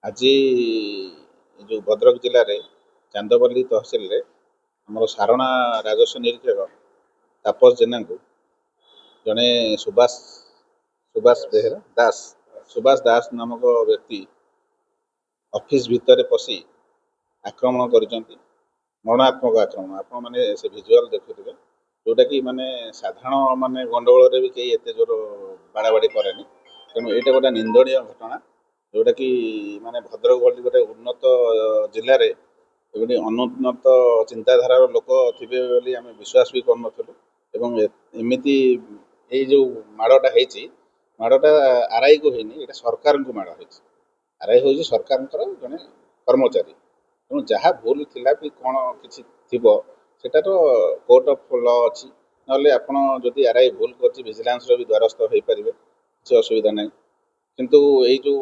ଆଜି ଯେଉଁ ଭଦ୍ରକ ଜିଲ୍ଲାରେ ଚାନ୍ଦବାଲି ତହସିଲରେ ଆମର ସାରଣା ରାଜସ୍ୱ ନିରୀକ୍ଷକ ତାପସ ଜେନାଙ୍କୁ ଜଣେ ସୁବାସ ଦାସ ନାମକ ବ୍ୟକ୍ତି ଅଫିସ ଭିତରେ ପଶି ଆକ୍ରମଣ କରିଛନ୍ତି। ମରଣାତ୍ମକ ଆକ୍ରମଣ, ଆପଣମାନେ ସେ ଭିଜୁଆଲ ଦେଖୁଥିବେ, ଯେଉଁଟାକି ମାନେ ସାଧାରଣ ମାନେ ଗଣ୍ଡଗୋଳରେ ବି କେହି ଏତେ ଜୋର ବାଡ଼ାବାଡ଼ି କରେନି। ତେଣୁ ଏଇଟା ଗୋଟେ ନିନ୍ଦନୀୟ ଘଟଣା, ଯେଉଁଟାକି ମାନେ ଭଦ୍ରକ ଭଳି ଗୋଟେ ଉନ୍ନତ ଜିଲ୍ଲାରେ ଏମିତି ଅନୁନ୍ନତ ଚିନ୍ତାଧାରାର ଲୋକ ଥିବେ ବୋଲି ଆମେ ବିଶ୍ୱାସ ବି କରୁନଥିଲୁ। ଏବଂ ଏମିତି ଏଇ ଯେଉଁ ମାଡ଼ଟା ହେଇଛି, ମାଡ଼ଟା ଆର୍ଆଇକୁ ହେଇନି, ଏଇଟା ସରକାରଙ୍କୁ ମାଡ଼ ହେଇଛି। ଆର୍ଆଇ ହେଉଛି ସରକାରଙ୍କର ଜଣେ କର୍ମଚାରୀ। ତେଣୁ ଯାହା ଭୁଲ ଥିଲା ବି କ'ଣ କିଛି ଥିବ, ସେଟା ତ କୋର୍ଟ ଅଫ୍ ଲ ଅଛି। ନହେଲେ ଆପଣ ଯଦି ଆର୍ଆଇ ଭୁଲ କରିଛି, ଭିଜିଲାନ୍ସର ବି ଦ୍ୱାରସ୍ଥ ହୋଇପାରିବେ, କିଛି ଅସୁବିଧା ନାହିଁ। କିନ୍ତୁ ଏଇ ଯେଉଁ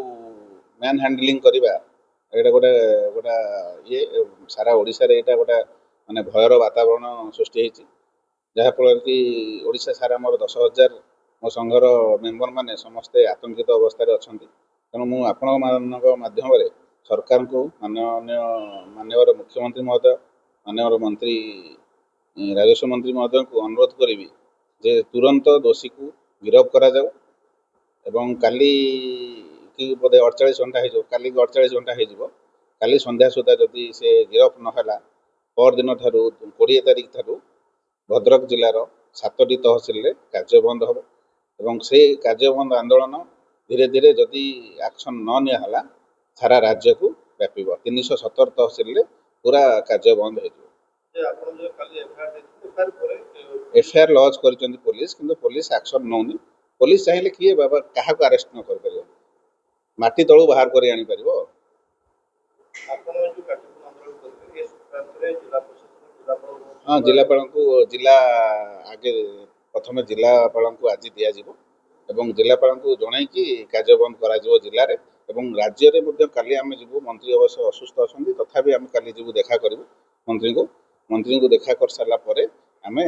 ମ୍ୟାନ୍ ହ୍ୟାଣ୍ଡଲିଂ କରିବା, ଏଇଟା ଗୋଟେ ସାରା ଓଡ଼ିଶାରେ ଏଇଟା ଗୋଟେ ମାନେ ଭୟର ବାତାବରଣ ସୃଷ୍ଟି ହେଇଛି। ଯାହାଫଳରେ କି ଓଡ଼ିଶା ସାରା ମୋର 10,000 ମୋ ସଂଘର ମେମ୍ବରମାନେ ସମସ୍ତେ ଆତଙ୍କିତ ଅବସ୍ଥାରେ ଅଛନ୍ତି। ତେଣୁ ମୁଁ ଆପଣମାନଙ୍କ ମାଧ୍ୟମରେ ସରକାରଙ୍କୁ, ମାନ୍ୟବର ମୁଖ୍ୟମନ୍ତ୍ରୀ ମହୋଦୟ, ମାନ୍ୟବର ମନ୍ତ୍ରୀ ରାଜସ୍ୱ ମନ୍ତ୍ରୀ ମହୋଦୟଙ୍କୁ ଅନୁରୋଧ କରିବି ଯେ ତୁରନ୍ତ ଦୋଷୀକୁ ଗିରଫ କରାଯାଉ। ଏବଂ କାଲି କି ବୋଧେ 48 ଘଣ୍ଟା ହେଇଯିବ, କାଲିକି 48 ଘଣ୍ଟା ହେଇଯିବ, କାଲି ସନ୍ଧ୍ୟା ସୁଦ୍ଧା ଯଦି ସେ ଗିରଫ ନହେଲା, ପରଦିନ ଠାରୁ 20 ତାରିଖ ଠାରୁ ଭଦ୍ରକ ଜିଲ୍ଲାର 7ଟି ତହସିଲରେ କାର୍ଯ୍ୟ ବନ୍ଦ ହେବ। ଏବଂ ସେ କାର୍ଯ୍ୟ ବନ୍ଦ ଆନ୍ଦୋଳନ ଧୀରେ ଧୀରେ ଯଦି ଆକ୍ସନ୍ ନ ନିଆହେଲା, ସାରା ରାଜ୍ୟକୁ ବ୍ୟାପିବ। 317 ତହସିଲରେ ପୁରା କାର୍ଯ୍ୟ ବନ୍ଦ ହେଇଯିବ। ଏଫଆଇଆର ଲଜ୍ କରିଛନ୍ତି ପୋଲିସ, କିନ୍ତୁ ପୋଲିସ ଆକ୍ସନ୍ ନେଉନି। ପୋଲିସ ଚାହିଁଲେ କିଏ ବାବା କାହାକୁ ଆରେଷ୍ଟ ନ କରିପାରିବ, ମାଟି ତଳୁ ବାହାର କରି ଆଣିପାରିବ। ହଁ, ଜିଲ୍ଲାପାଳଙ୍କୁ ପ୍ରଥମେ ଜିଲ୍ଲାପାଳଙ୍କୁ ଆଜି ଦିଆଯିବ ଏବଂ ଜିଲ୍ଲାପାଳଙ୍କୁ ଜଣାଇକି କାର୍ଯ୍ୟ ବନ୍ଦ କରାଯିବ ଜିଲ୍ଲାରେ। ଏବଂ ରାଜ୍ୟରେ ମଧ୍ୟ କାଲି ଆମେ ଯିବୁ। ମନ୍ତ୍ରୀ ଅବଶ୍ୟ ଅସୁସ୍ଥ ଅଛନ୍ତି, ତଥାପି ଆମେ କାଲି ଯିବୁ, ଦେଖା କରିବୁ ମନ୍ତ୍ରୀଙ୍କୁ ଦେଖା କରିସାରିଲା ପରେ ଆମେ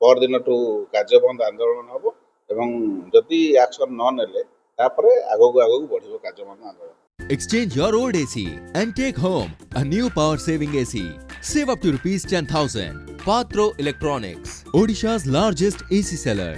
ପରଦିନଠୁ କାର୍ଯ୍ୟ ବନ୍ଦ ଆନ୍ଦୋଳନ ହେବ। ଏବଂ ଯଦି ଆକ୍ସନ୍ ନ ନେଲେ, ତାପରେ ଆଗକୁ ବଢ଼ିବ କାର୍ଯ୍ୟ ବନ୍ଦ ଆନ୍ଦୋଳନ। Exchange your old AC and take home a new power saving AC. Save up to rupees 10,000. Patro Electronics, Odisha's largest AC seller.